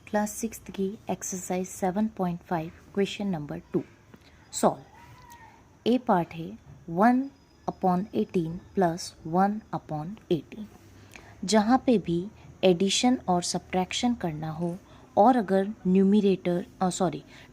Class sixth की exercise 7.5 question number 2 solve. ए part है 1/18 plus 1/18। जहाँ पे भी एडिशन और सब्ट्रैक्शन करना हो और अगर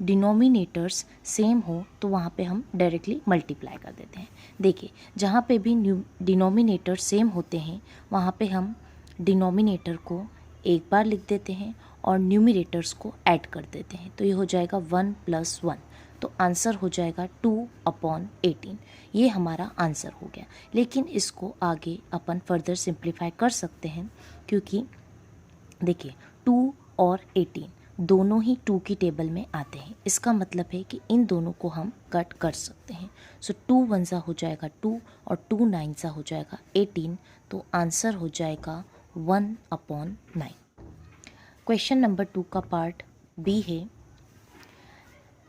डिनोमिनेटर्स सेम हो तो वहाँ पे हम डायरेक्टली मल्टीप्लाई कर देते हैं। देखिए, जहाँ पे भी डिनोमिनेटर सेम होते हैं वहाँ पे हम डिनोमिनेटर को एक बार लिख देते हैं और न्यूमिनेटर्स को ऐड कर देते हैं। तो ये हो जाएगा 1 + 1, तो आंसर हो जाएगा 2/18। ये हमारा आंसर हो गया। लेकिन इसको आगे अपन फर्दर सिंप्लीफाई कर सकते हैं, क्योंकि देखिए 2 और 18 दोनों ही 2 की टेबल में आते हैं। इसका मतलब है कि इन दोनों को हम कट कर सकते हैं। सो 2 1 हो जाएगा 2 और 2 9 हो जाएगा 18। तो आंसर हो जाएगा 1/9। क्वेश्चन नंबर 2 का पार्ट बी है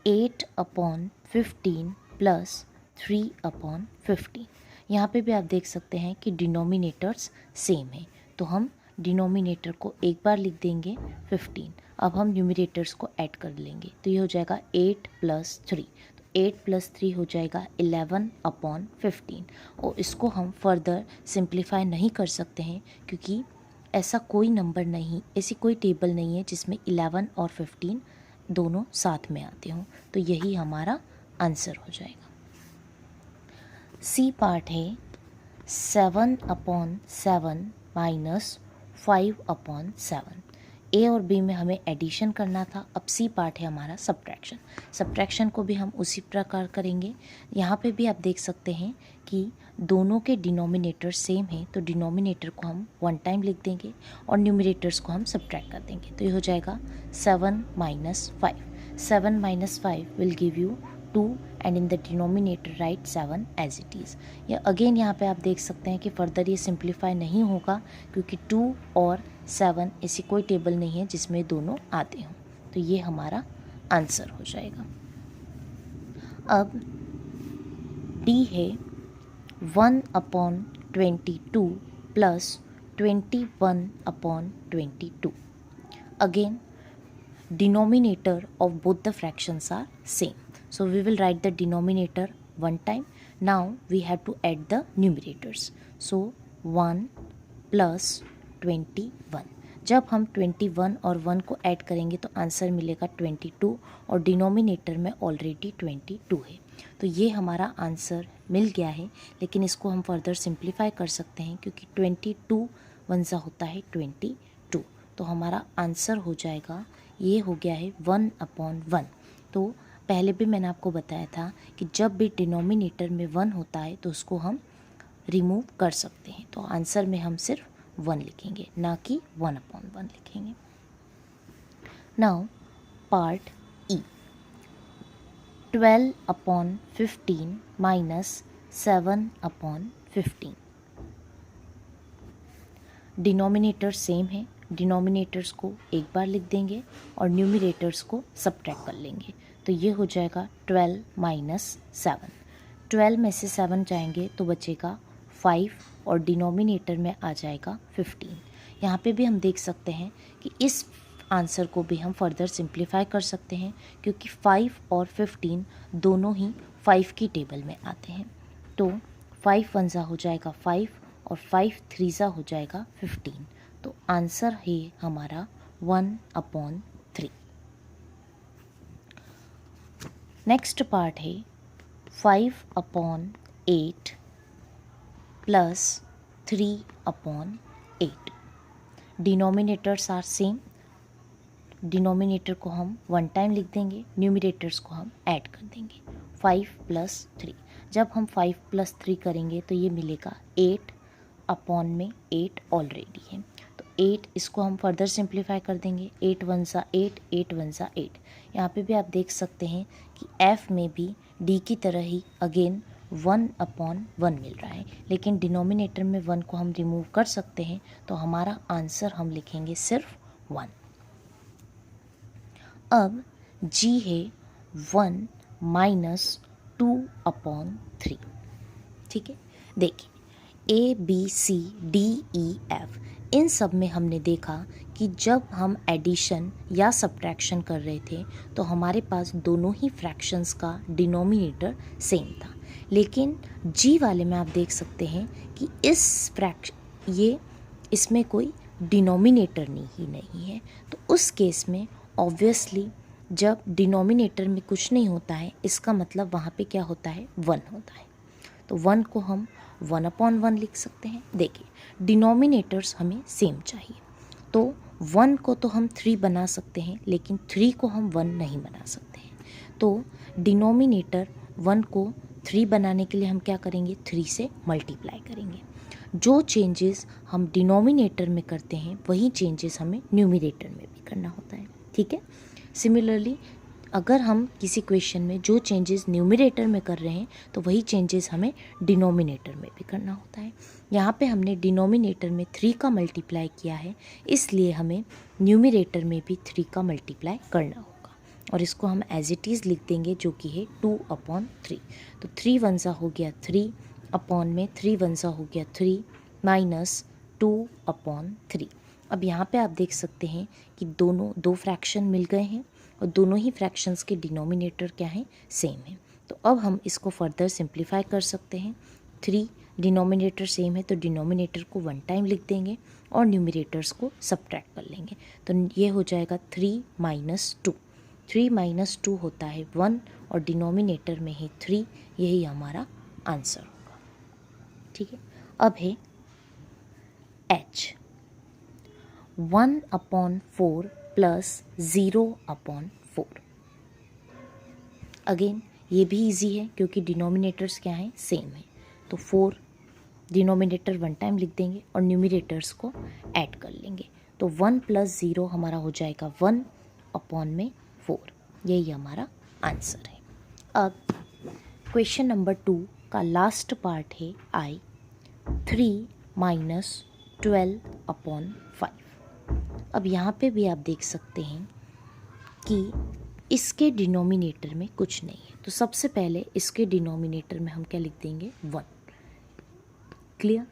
8/15 प्लस 3/15। यहाँ पे भी आप देख सकते हैं कि डिनोमिनेटर्स सेम है, तो हम डिनोमिनेटर को एक बार लिख देंगे 15। अब हम न्यूमिनेटर्स को ऐड कर लेंगे, तो ये हो जाएगा 8 + 3। तो 8 + 3 हो जाएगा 11/15। और इसको हम फर्दर सिंप्लीफाई नहीं कर सकते हैं, क्योंकि ऐसा कोई नंबर नहीं, ऐसी कोई टेबल नहीं है जिसमें 11 और 15 दोनों साथ में आते हों। तो यही हमारा आंसर हो जाएगा। सी पार्ट है 7/7 माइनस 5/7। ए और बी में हमें एडिशन करना था। अब सी पार्ट है हमारा सब्ट्रैक्शन। सब्ट्रैक्शन को भी हम उसी प्रकार करेंगे। यहाँ पे भी आप देख सकते हैं कि दोनों के डिनोमिनेटर सेम हैं, तो डिनोमिनेटर को हम 1 टाइम लिख देंगे और न्यूमिनेटर्स को हम सब्ट्रैक्ट कर देंगे। तो ये हो जाएगा 7 - 5। 7 - 5 will give you 2 and in the denominator right 7 as it is. या अगेन यहाँ पे आप देख सकते हैं कि फर्दर ये सिंप्लीफाई नहीं होगा, क्योंकि 2 और 7 ऐसी कोई टेबल नहीं है जिसमें दोनों आते हों। तो ये हमारा आंसर हो जाएगा। अब डी है 1/22 plus 21/22। Again denominator of both the fractions are same, so we will write the denominator one time. Now we have to add the numerators, so 1 + 21। जब हम 21 और 1 को ऐड करेंगे तो आंसर मिलेगा 22 और डिनोमिनेटर में ऑलरेडी 22 है। तो ये हमारा आंसर मिल गया है। लेकिन इसको हम फर्दर सिंप्लीफाई कर सकते हैं, क्योंकि 22 1 होता है 22। तो हमारा आंसर हो जाएगा, ये हो गया है 1/1। तो पहले भी मैंने आपको बताया था कि जब भी डिनोमिनेटर में 1 होता है तो उसको हम रिमूव कर सकते हैं। तो आंसर में हम सिर्फ 1 लिखेंगे, ना कि 1/1 लिखेंगे। नाउ पार्ट ई 12/15 माइनस 7/15। डिनोमिनेटर सेम है, डिनोमिनेटर्स को एक बार लिख देंगे और न्यूमिनेटर्स को सब्ट्रैक्ट कर लेंगे। तो ये हो जाएगा 12 - 7। 12 में से 7 जाएंगे तो बचेगा 5 और डिनोमिनेटर में आ जाएगा 15। यहाँ पे भी हम देख सकते हैं कि इस आंसर को भी हम फर्दर सिंप्लीफाई कर सकते हैं, क्योंकि 5 और 15 दोनों ही 5 की टेबल में आते हैं। तो 5 1 हो जाएगा 5 और 5 3 हो जाएगा 15। तो आंसर है हमारा 1/3। नेक्स्ट पार्ट है 5/8 plus 3/8। Denominators are same. Denominator को हम 1 टाइम लिख देंगे, न्यूमिनेटर्स को हम ऐड कर देंगे 5 + 3। जब हम 5 + 3 करेंगे तो ये मिलेगा 8/8 ऑलरेडी है। तो 8 इसको हम फर्दर सिंप्लीफाई कर देंगे। 8 1 8, 8 1 8। यहाँ पे भी आप देख सकते हैं कि F में भी D की तरह ही अगेन 1/1 मिल रहा है, लेकिन डिनोमिनेटर में 1 को हम रिमूव कर सकते हैं। तो हमारा आंसर हम लिखेंगे सिर्फ 1। अब G है 1 - 2/3। ठीक है, देखिए A B C D E F इन सब में हमने देखा कि जब हम एडिशन या सब्ट्रैक्शन कर रहे थे तो हमारे पास दोनों ही फ्रैक्शंस का डिनोमिनेटर सेम था, लेकिन जी वाले में आप देख सकते हैं कि इसमें कोई डिनोमिनेटर नहीं है। तो उस केस में ऑब्वियसली जब डिनोमिनेटर में कुछ नहीं होता है, इसका मतलब वहाँ पे क्या होता है, 1 होता है। तो 1 को हम 1/1 लिख सकते हैं। देखिए डिनोमिनेटर्स हमें सेम चाहिए, तो 1 को तो हम 3 बना सकते हैं, लेकिन 3 को हम 1 नहीं बना सकते हैं। तो डिनोमिनेटर 1 को 3 बनाने के लिए हम क्या करेंगे, 3 से मल्टीप्लाई करेंगे। जो चेंजेस हम डिनोमिनेटर में करते हैं वही चेंजेस हमें न्यूमिनेटर में भी करना होता है, ठीक है। सिमिलरली अगर हम किसी क्वेश्चन में जो चेंजेस न्यूमिनेटर में कर रहे हैं तो वही चेंजेस हमें डिनोमिनेटर में भी करना होता है। यहाँ पे हमने डिनोमिनेटर में 3 का मल्टीप्लाई किया है, इसलिए हमें न्यूमिनेटर में भी 3 का मल्टीप्लाई करना होगा, और इसको हम एज इट इज़ लिख देंगे जो कि है 2/3। तो 3 1 सा हो गया 3 अपॉन में 3 1 सा हो गया 3 माइनस 2/3। अब यहाँ पे आप देख सकते हैं कि दो फ्रैक्शन मिल गए हैं और दोनों ही फ्रैक्शंस के डिनोमिनेटर क्या हैं, सेम है। तो अब हम इसको फर्दर सिंप्लीफाई कर सकते हैं। 3 डिनोमिनेटर सेम है तो डिनोमिनेटर को 1 टाइम लिख देंगे और न्यूमिनेटर्स को सब्ट्रैक्ट कर लेंगे। तो ये हो जाएगा 3 - 2। 3 - 2 होता है 1 और डिनोमिनेटर में है 3, यही हमारा आंसर होगा, ठीक है। अब है h 1/4 प्लस 0/4। अगेन ये भी इजी है क्योंकि डिनोमिनेटर्स क्या हैं, सेम है। तो 4 डिनोमिनेटर 1 टाइम लिख देंगे और न्यूमिनेटर्स को ऐड कर लेंगे। तो 1 + 0 हमारा हो जाएगा 1/4, यही हमारा आंसर है। अब क्वेश्चन नंबर 2 का लास्ट पार्ट है I 3 - 12/5। अब यहाँ पे भी आप देख सकते हैं कि इसके डिनोमिनेटर में कुछ नहीं है, तो सबसे पहले इसके डिनोमिनेटर में हम क्या लिख देंगे, 1। क्लियर।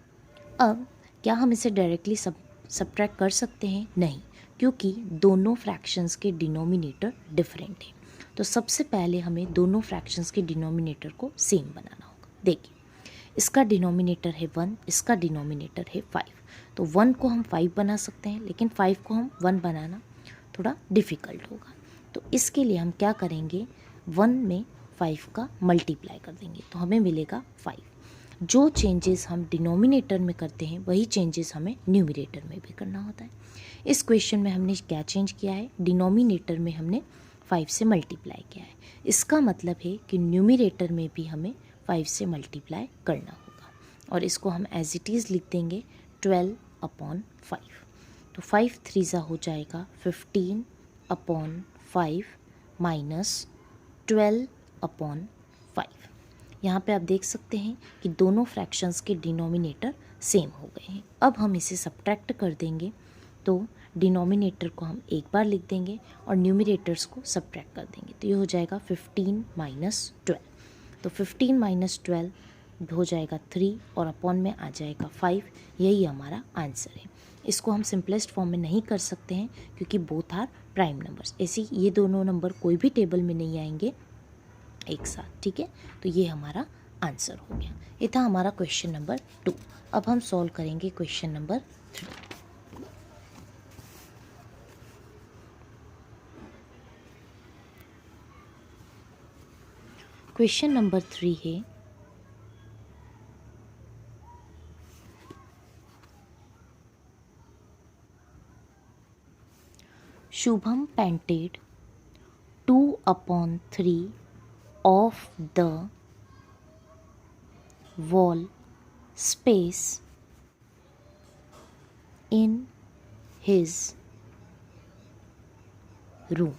अब क्या हम इसे डायरेक्टली सब्ट्रैक्ट कर सकते हैं, नहीं, क्योंकि दोनों फ्रैक्शंस के डिनोमिनेटर डिफरेंट हैं। तो सबसे पहले हमें दोनों फ्रैक्शंस के डिनोमिनेटर को सेम बनाना होगा। देखिए इसका डिनोमिनेटर है 1, इसका डिनोमिनेटर है 5। तो 1 को हम 5 बना सकते हैं, लेकिन 5 को हम 1 बनाना थोड़ा डिफ़िकल्ट होगा। तो इसके लिए हम क्या करेंगे, 1 में 5 का मल्टीप्लाई कर देंगे तो हमें मिलेगा 5। जो चेंजेस हम डिनोमिनेटर में करते हैं वही चेंजेस हमें न्यूमिनेटर में भी करना होता है। इस क्वेश्चन में हमने क्या चेंज किया है, डिनोमिनेटर में हमने 5 से मल्टीप्लाई किया है। इसका मतलब है कि न्यूमिनेटर में भी हमें 5 से मल्टीप्लाई करना होगा, और इसको हम एज इट इज़ लिख देंगे 12/5। तो 5 3 हो जाएगा 15/5 माइनस 12/5। यहाँ पे आप देख सकते हैं कि दोनों फ्रैक्शंस के डिनोमिनेटर सेम हो गए हैं। अब हम इसे सब्ट्रैक्ट कर देंगे, तो डिनोमिनेटर को हम एक बार लिख देंगे और न्यूमिनेटर्स को सब्ट्रैक्ट कर देंगे। तो ये हो जाएगा 15 - 12। तो 15 - 12 हो जाएगा 3 और अपॉन में आ जाएगा 5, यही हमारा आंसर है। इसको हम सिंपलेस्ट फॉर्म में नहीं कर सकते हैं क्योंकि बोथ आर प्राइम नंबर्स। ऐसे ये दोनों नंबर कोई भी टेबल में नहीं आएंगे एक साथ, ठीक है। तो ये हमारा आंसर हो गया। ये था हमारा क्वेश्चन नंबर 2। अब हम सॉल्व करेंगे क्वेश्चन नंबर 3। क्वेश्चन नंबर 3 है, Shubham painted 2/3 of the wall space in his room.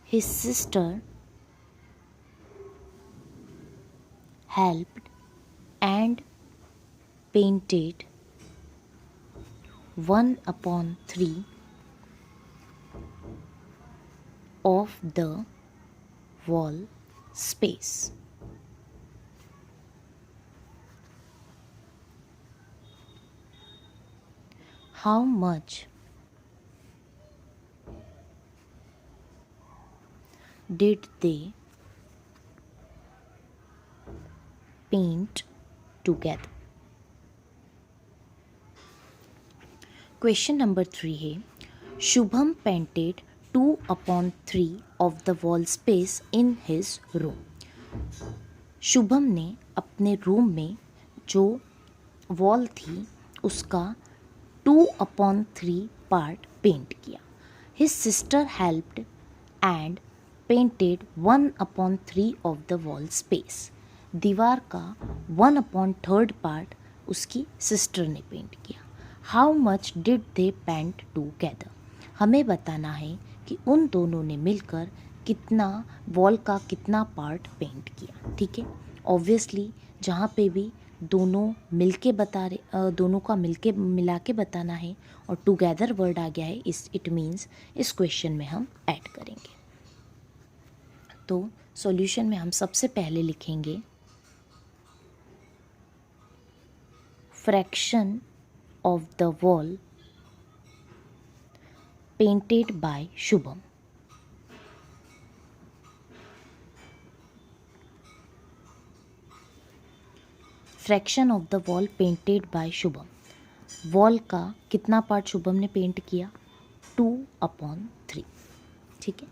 His sister helped and painted 1/3 of the wall space. How much did they paint together. Question number 3 है, Shubham painted 2/3 of the wall space in his room. Shubham ने अपने room में जो wall थी उसका 2/3 part paint किया। His sister helped and painted 1/3 of the wall space. दीवार का 1/3 पार्ट उसकी सिस्टर ने पेंट किया। How much did they paint together. हमें बताना है कि उन दोनों ने मिलकर कितना वॉल का कितना पार्ट पेंट किया। ठीक है, ऑब्वियसली जहाँ पे भी दोनों मिलके बता रहे, दोनों का मिलके मिला के बताना है और टुगेदर वर्ड आ गया है, इट मीन्स इस क्वेश्चन में हम ऐड करेंगे। तो सॉल्यूशन में हम सबसे पहले लिखेंगे fraction of the wall painted by Shubham. Fraction of the wall painted bye Shubham. Wall का कितना पार्ट शुभम ने पेंट किया? 2/3। ठीक है,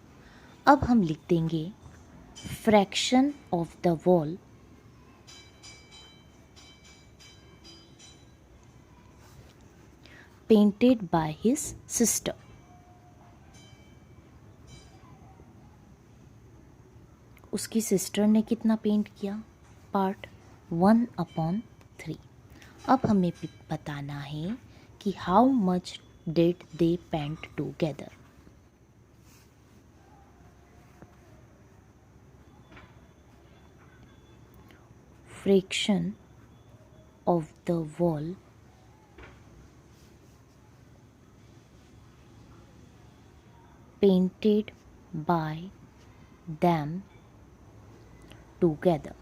अब हम लिख देंगे fraction of the wall painted by his sister. उसकी सिस्टर ने कितना पेंट किया पार्ट? 1/3। अब हमें बताना है कि how much did they paint together. Fraction of the wall painted by them together।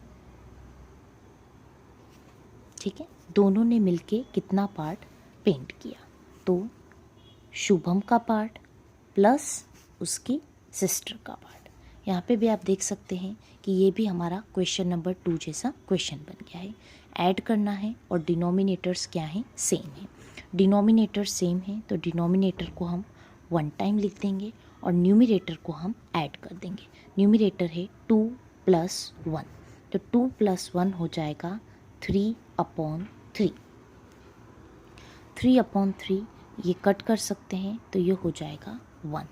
ठीक है, दोनों ने मिलके कितना पार्ट पेंट किया? तो शुभम का पार्ट प्लस उसकी सिस्टर का पार्ट। यहाँ पे भी आप देख सकते हैं कि ये भी हमारा क्वेश्चन नंबर 2 जैसा क्वेश्चन बन गया है। ऐड करना है और डिनोमिनेटर्स क्या हैं? सेम है। डिनोमिनेटर सेम है तो डिनोमिनेटर को हम 1 टाइम लिख देंगे और न्यूमरेटर को हम ऐड कर देंगे। न्यूमरेटर है 2 + 1, तो 2 + 1 हो जाएगा 3/3। 3/3 ये कट कर सकते हैं तो ये हो जाएगा 1।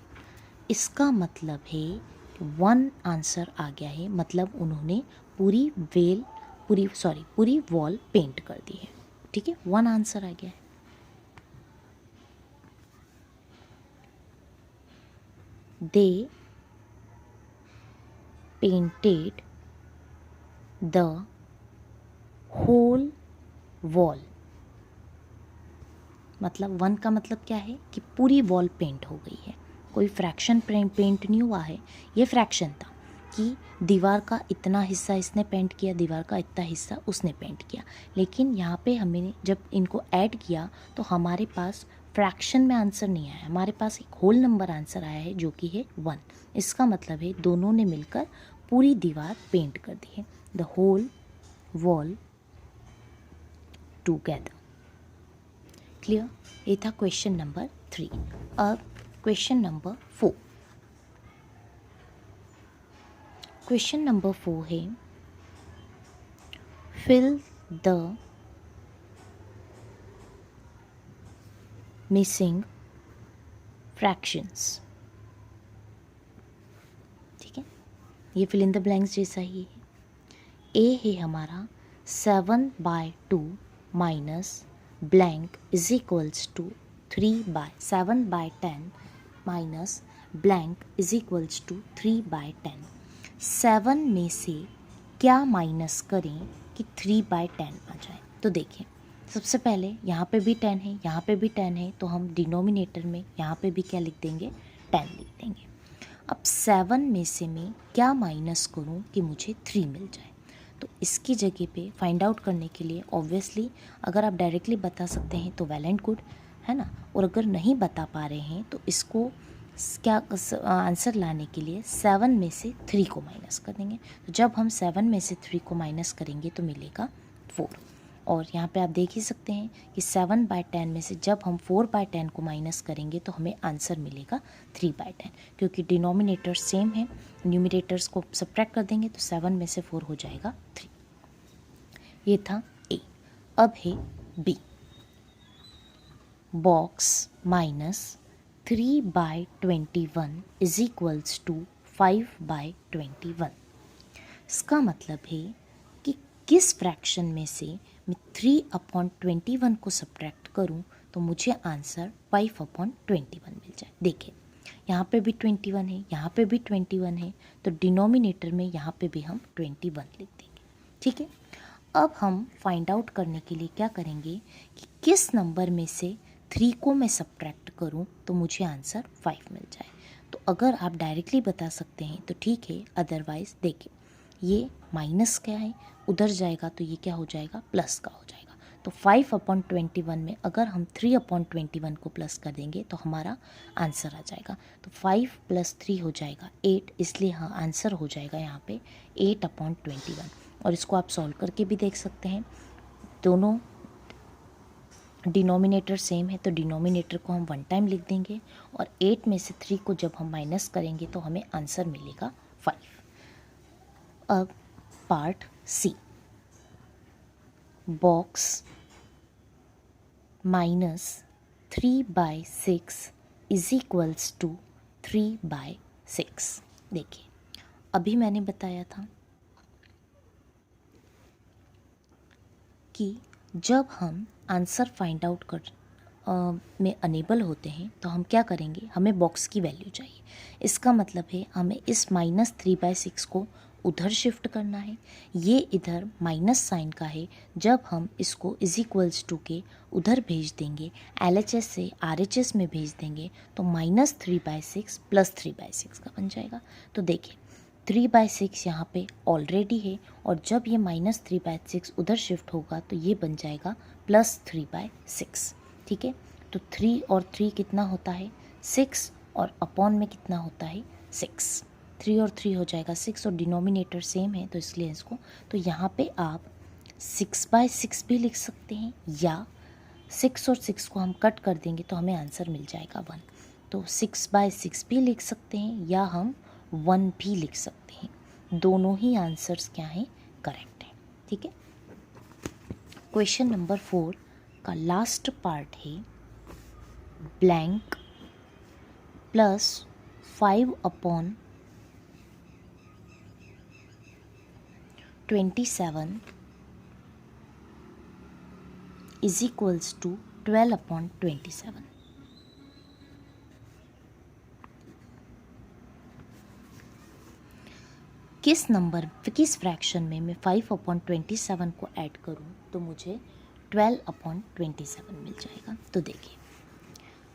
इसका मतलब है 1 आंसर आ गया है, मतलब उन्होंने पूरी वॉल पेंट कर दी है। ठीक है, 1 आंसर आ गया है। They painted the whole wall। मतलब 1 का मतलब क्या है कि पूरी वॉल पेंट हो गई है, कोई फ्रैक्शन पेंट नहीं हुआ है। ये फ्रैक्शन था कि दीवार का इतना हिस्सा इसने पेंट किया, दीवार का इतना हिस्सा उसने पेंट किया। लेकिन यहाँ पे हमने जब इनको ऐड किया तो हमारे पास फ्रैक्शन में आंसर नहीं आया, हमारे पास एक होल नंबर आंसर आया है जो कि है 1। इसका मतलब है दोनों ने मिलकर पूरी दीवार पेंट कर दी है, the whole wall together. Clear? ये था क्वेश्चन नंबर 3। अब क्वेश्चन नंबर 4। क्वेश्चन नंबर 4 है फिल द मिसिंग फ्रैक्शंस। ठीक है, ये फिल इन द ब्लैंक्स जैसा ही है। ए है हमारा 7/2 minus blank is equals to 7/10 minus blank is equals to 3/10। 7 में से क्या माइनस करें कि 3/10 आ जाए? तो देखिए, सबसे पहले यहाँ पे भी 10 है, यहाँ पे भी 10 है, तो हम डिनोमिनेटर में यहाँ पे भी क्या लिख देंगे? 10 लिख देंगे। अब 7 में से मैं क्या माइनस करूँ कि मुझे 3 मिल जाए? तो इसकी जगह पे फाइंड आउट करने के लिए ऑब्वियसली अगर आप डायरेक्टली बता सकते हैं तो वेल एंड गुड, है ना। और अगर नहीं बता पा रहे हैं तो इसको क्या आंसर लाने के लिए 7 में से 3 को माइनस कर देंगे। तो जब हम 7 में से 3 को माइनस करेंगे तो मिलेगा 4। और यहाँ पे आप देख ही सकते हैं कि 7/10 में से जब हम 4/10 को माइनस करेंगे तो हमें आंसर मिलेगा 3/10, क्योंकि डिनोमिनेटर सेम है। न्यूमिनेटर्स को सब्ट्रैक्ट कर देंगे तो 7 में से 4 हो जाएगा 3। ये था ए। अब है B. Box -3/21 is equals to 5/21। इसका मतलब है कि किस फ्रैक्शन में से मैं 3/21 को सब्ट्रैक्ट करूं तो मुझे आंसर 5/21 मिल जाए। देखिए यहाँ पे भी 21 है, यहाँ पे भी 21 है, तो डिनोमिनेटर में यहाँ पे भी हम 21 लिख देंगे। ठीक है। अब हम फाइंड आउट करने के लिए क्या करेंगे कि किस नंबर में से 3 को मैं सब्ट्रैक्ट करूं तो मुझे आंसर 5 मिल जाए। तो अगर आप डायरेक्टली बता सकते हैं तो ठीक है, अदरवाइज देखिए ये माइनस क्या है, उधर जाएगा तो ये क्या हो जाएगा, प्लस का हो जाएगा। तो 5/21 में अगर हम 3/21 को प्लस कर देंगे तो हमारा आंसर आ जाएगा। तो 5 + 3 हो जाएगा 8, इसलिए हाँ आंसर हो जाएगा यहाँ पे 8/21। और इसको आप सॉल्व करके भी देख सकते हैं। दोनों डिनोमिनेटर सेम है तो डिनोमिनेटर को हम 1 टाइम लिख देंगे, और 8 में से 3 को जब हम माइनस करेंगे तो हमें आंसर मिलेगा 5। अब part C. Box -3/6 is equals to 3/6। देखिए अभी मैंने बताया था कि जब हम आंसर फाइंड आउट कर में अनेबल होते हैं तो हम क्या करेंगे, हमें बॉक्स की वैल्यू चाहिए। इसका मतलब है हमें इस -3/6 को उधर शिफ्ट करना है। ये इधर माइनस साइन का है, जब हम इसको इज इक्वल्स टू के उधर भेज देंगे, LHS से RHS में भेज देंगे तो -3/6 + 3/6 का बन जाएगा। तो देखिए 3/6 यहाँ पे ऑलरेडी है, और जब ये -3/6 उधर शिफ्ट होगा तो ये बन जाएगा +3/6। ठीक है। तो 3 और 3 कितना होता है 6, और अपॉन में कितना होता है 6। 3 और 3 हो जाएगा 6, और डिनोमिनेटर सेम है तो इसलिए इसको, तो यहाँ पे आप 6/6 भी लिख सकते हैं, या 6 और 6 को हम कट कर देंगे तो हमें आंसर मिल जाएगा 1। तो 6/6 भी लिख सकते हैं, या हम 1 भी लिख सकते हैं। दोनों ही आंसर्स क्या हैं, करेक्ट हैं। ठीक है। क्वेश्चन नंबर 4 का लास्ट पार्ट है ब्लैंक +5/27 इज इक्वल्स टू 12/27। किस फ्रैक्शन में मैं 5/27 को ऐड करूं तो मुझे 12/27 मिल जाएगा। तो देखिए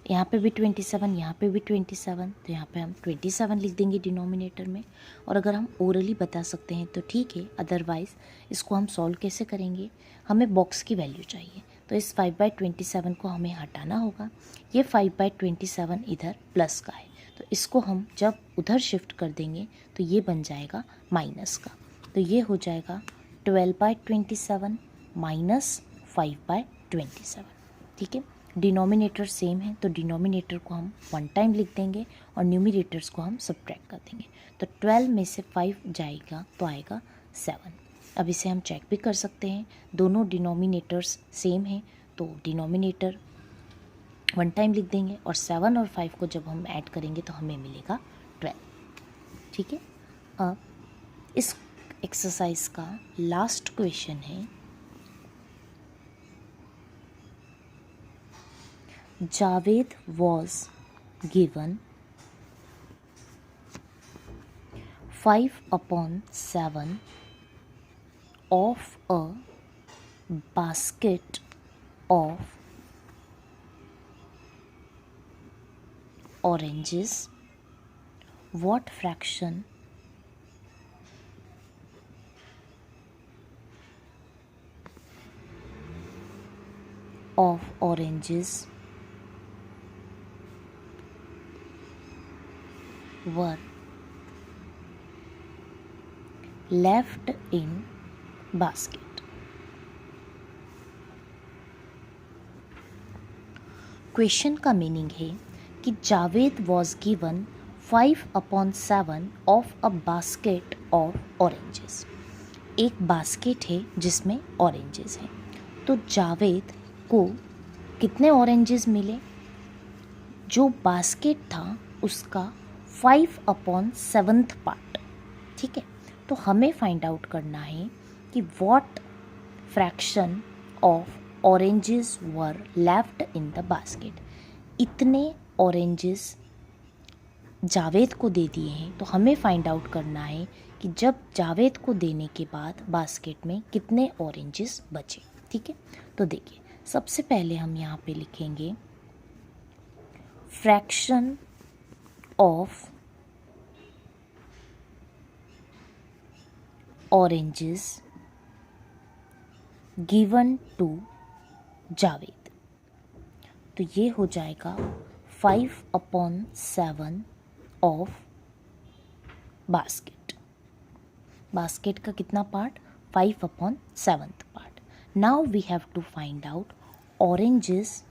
यहाँ पे भी 27, यहाँ पे भी 27, तो यहाँ पे हम 27 लिख देंगे डिनोमिनेटर में। और अगर हम ओरली बता सकते हैं तो ठीक है, अदरवाइज़ इसको हम सॉल्व कैसे करेंगे, हमें बॉक्स की वैल्यू चाहिए। तो इस 5/27 को हमें हटाना होगा। ये 5/27 इधर प्लस का है, तो इसको हम जब उधर शिफ्ट कर देंगे तो ये बन जाएगा माइनस का। तो ये हो जाएगा 12/27 माइनस 5/27। ठीक है। डिनोमिनेटर सेम है तो डिनोमिनेटर को हम 1 टाइम लिख देंगे, और न्यूमिनेटर्स को हम सब्ट्रैक्ट कर देंगे। तो 12 में से 5 जाएगा तो आएगा 7। अब इसे हम चेक भी कर सकते हैं, दोनों डिनोमिनेटर्स सेम हैं तो डिनोमिनेटर 1 टाइम लिख देंगे, और 7 और 5 को जब हम ऐड करेंगे तो हमें मिलेगा 12। ठीक है। अब इस एक्सरसाइज का लास्ट क्वेश्चन है Javed was given 5/7 of a basket of oranges. What fraction of oranges were left in basket. Question का मीनिंग है कि Javed was given 5/7 of a basket of oranges. एक बास्केट है जिसमें ऑरेंजेस हैं, तो जावेद को कितने ऑरेंजेस मिले? जो बास्केट था उसका 5/7 पार्ट। ठीक है, तो हमें फाइंड आउट करना है कि what fraction of oranges were left in the basket. इतने ऑरेंजेस जावेद को दे दिए हैं, तो हमें फाइंड आउट करना है कि जब जावेद को देने के बाद बास्केट में कितने ऑरेंजेस बचे। ठीक है, तो देखिए सबसे पहले हम यहाँ पे लिखेंगे fraction of oranges given to Javed. तो ये हो जाएगा 5/7 ऑफ बास्केट। बास्केट का कितना part? 5/7 part. Now we have to find out oranges,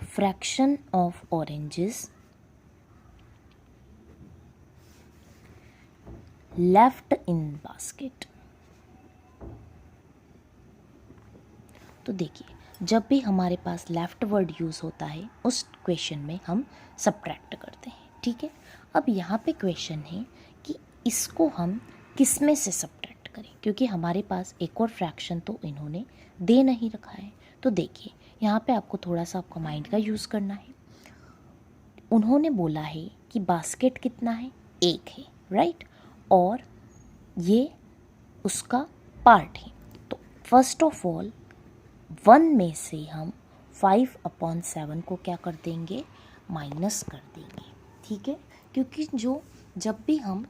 fraction of oranges left in basket. तो देखिए जब भी हमारे पास लेफ्ट वर्ड यूज़ होता है उस क्वेश्चन में हम सब्ट्रैक्ट करते हैं। ठीक है, अब यहाँ पे क्वेश्चन है कि इसको हम किस में से सब्ट्रैक्ट करें, क्योंकि हमारे पास एक और फ्रैक्शन तो इन्होंने दे नहीं रखा है। तो देखिए यहाँ पे आपको थोड़ा सा आपका माइंड का यूज़ करना है। उन्होंने बोला है कि बास्केट कितना है? एक है, राइट, और ये उसका पार्ट है। तो फर्स्ट ऑफ ऑल 1 में से हम 5/7 को क्या कर देंगे? माइनस कर देंगे। ठीक है, क्योंकि जब भी हम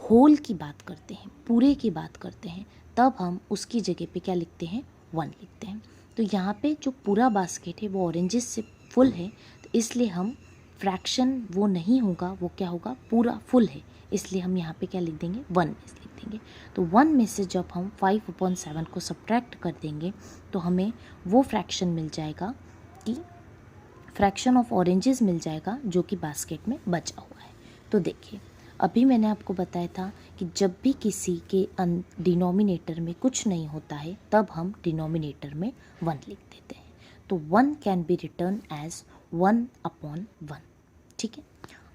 होल की बात करते हैं, पूरे की बात करते हैं, तब हम उसकी जगह पे क्या लिखते हैं? 1 लिखते हैं। तो यहाँ पे जो पूरा बास्केट है वो ऑरेंजेस से फुल है, तो इसलिए हम फ्रैक्शन वो नहीं होगा, वो क्या होगा? पूरा फुल है, इसलिए हम यहाँ पे क्या लिख देंगे? 1 में लिख देंगे। तो 1 में से जब हम 5/7 को सब्ट्रैक्ट कर देंगे तो हमें वो फ्रैक्शन मिल जाएगा कि फ्रैक्शन ऑफ ऑरेंजेस मिल जाएगा जो कि बास्केट में बचा हुआ है। तो देखिए अभी मैंने आपको बताया था कि जब भी किसी के डिनोमिनेटर में कुछ नहीं होता है तब हम डिनोमिनेटर में 1 लिख देते हैं। तो 1 कैन बी रिटर्न एज 1/1। ठीक है,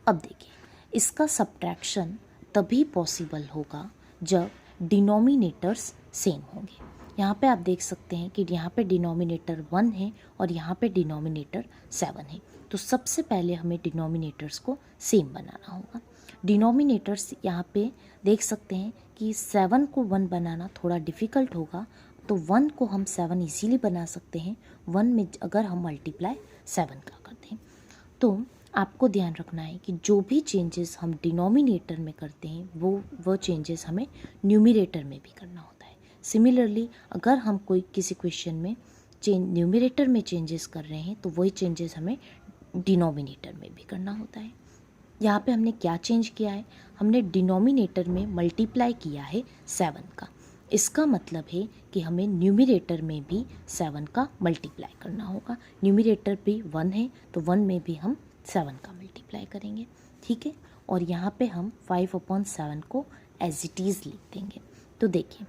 अब देखिए इसका सब्ट्रैक्शन तभी पॉसिबल होगा जब डिनोमिनेटर्स सेम होंगे। यहाँ पे आप देख सकते हैं कि यहाँ पे डिनोमिनेटर 1 है और यहाँ पे डिनोमिनेटर 7 है। तो सबसे पहले हमें डिनोमिनेटर्स को सेम बनाना होगा। डिनोमिनेटर्स यहाँ पे देख सकते हैं कि 7 को 1 बनाना थोड़ा डिफ़िकल्ट होगा, तो 1 को हम 7 इजीली बना सकते हैं 1 में अगर हम मल्टीप्लाई 7 का करते हैं। तो आपको ध्यान रखना है कि जो भी चेंजेस हम डिनोमिनेटर में करते हैं वो चेंजेस हमें न्यूमरेटर में भी करना होता है। सिमिलरली अगर हम कोई किसी क्वेश्चन में न्यूमरेटर में चेंजेस कर रहे हैं तो वही चेंजेस हमें डिनोमिनेटर में भी करना होता है। यहाँ पे हमने क्या चेंज किया है? हमने डिनोमिनेटर में मल्टीप्लाई किया है 7 का। इसका मतलब है कि हमें न्यूमरेटर में भी 7 का मल्टीप्लाई करना होगा। न्यूमरेटर भी 1 है तो 1 में भी हम 7 का मल्टीप्लाई करेंगे। ठीक है, और यहाँ पे हम 5/7 को एज इट इज़ लिख देंगे। तो देखिए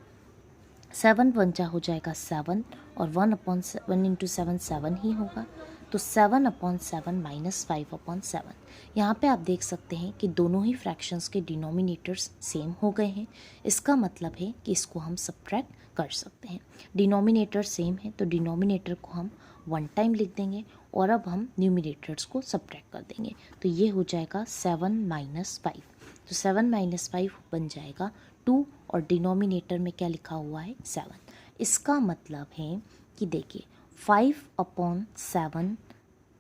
7 पंजा हो जाएगा 7 और 1/7 इंटू 7 7 ही होगा। तो 7/7 माइनस 5/7। यहाँ पे आप देख सकते हैं कि दोनों ही फ्रैक्शंस के डिनोमिनेटर्स सेम हो गए हैं। इसका मतलब है कि इसको हम सब्ट्रैक्ट कर सकते हैं। डिनोमिनेटर सेम है तो डिनोमिनेटर को हम 1 टाइम लिख देंगे और अब हम न्यूमिनेटर्स को सब्ट्रैक्ट कर देंगे। तो ये हो जाएगा 7 - 5। तो 7 - 5 बन जाएगा 2 और डिनोमिनेटर में क्या लिखा हुआ है? 7। इसका मतलब है कि देखिए 5/7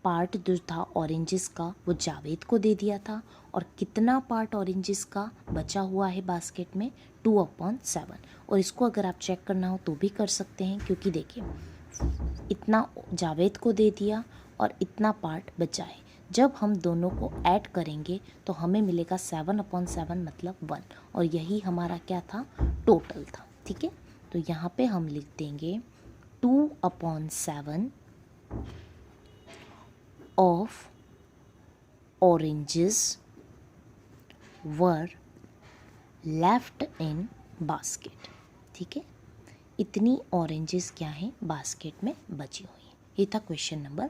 पार्ट जो था ऑरेंजेस का वो जावेद को दे दिया था, और कितना पार्ट ऑरेंजेस का बचा हुआ है बास्केट में? 2/7। और इसको अगर आप चेक करना हो तो भी कर सकते हैं, क्योंकि देखिए इतना जावेद को दे दिया और इतना पार्ट बचा है, जब हम दोनों को ऐड करेंगे तो हमें मिलेगा 7/7 मतलब 1, और यही हमारा क्या था, टोटल था। ठीक है, तो यहाँ पे हम लिख देंगे 2/7 of oranges were left in basket। ठीक है, इतनी ऑरेंजेस क्या हैं, बास्केट में बची हुई हैं। ये था क्वेश्चन नंबर